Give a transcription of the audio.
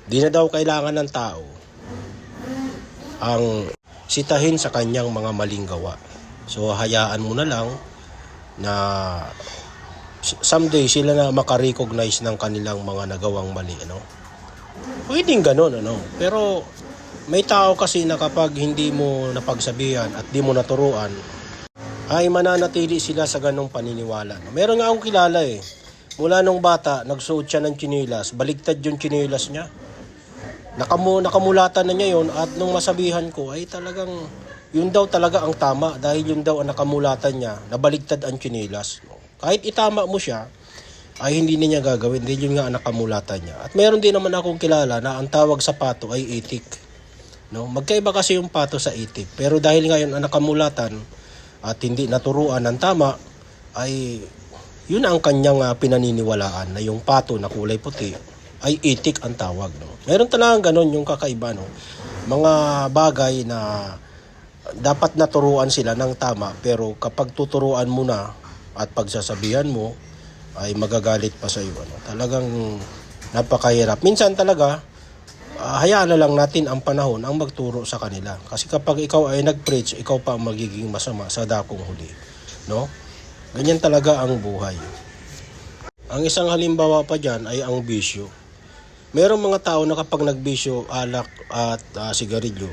Di na daw kailangan ng tao ang sitahin sa kanyang mga maling gawa. So hayaan mo na lang na someday sila na makarecognize ng kanilang mga nagawang mali, ano? Pwedeng ganun, ano? Pero may tao kasi na kapag hindi mo napagsabihan at di mo naturuan, ay mananatili sila sa ganong paniniwala. Meron nga akong kilala eh. Mula nung bata, nagsuot siya ng tsinelas, baligtad yung tsinelas niya. Nakamulatan na niya yon at nung masabihan ko ay talagang yun daw talaga ang tama dahil yun daw ang nakamulatan niya, nabaligtad ang tsinelas. Kahit itama mo siya, ay hindi niya gagawin dahil yun nga ang nakamulatan niya. At meron din naman akong kilala na ang tawag sa pato ay itik. No? Magkaiba kasi yung pato sa itik. Pero dahil ngayon ang nakamulatan at hindi naturuan ng tama, ay yun ang kanyang pinaniniwalaan na yung pato na kulay puti ay itik ang tawag. No? Meron talagang ganun yung kakaiba. No? Mga bagay na dapat naturuan sila ng tama pero kapag tuturuan mo na at pagsasabihan mo ay magagalit pa sa iyo. Ano? Talagang napakahirap. Minsan talaga hayaan na lang natin ang panahon ang magturo sa kanila. Kasi kapag ikaw ay nag-preach, ikaw pa ang magiging masama sa dakong huli. No? Ganyan talaga ang buhay. Ang isang halimbawa pa dyan ay ang bisyo. Merong mga tao na kapag nagbisyo, alak at sigarilyo,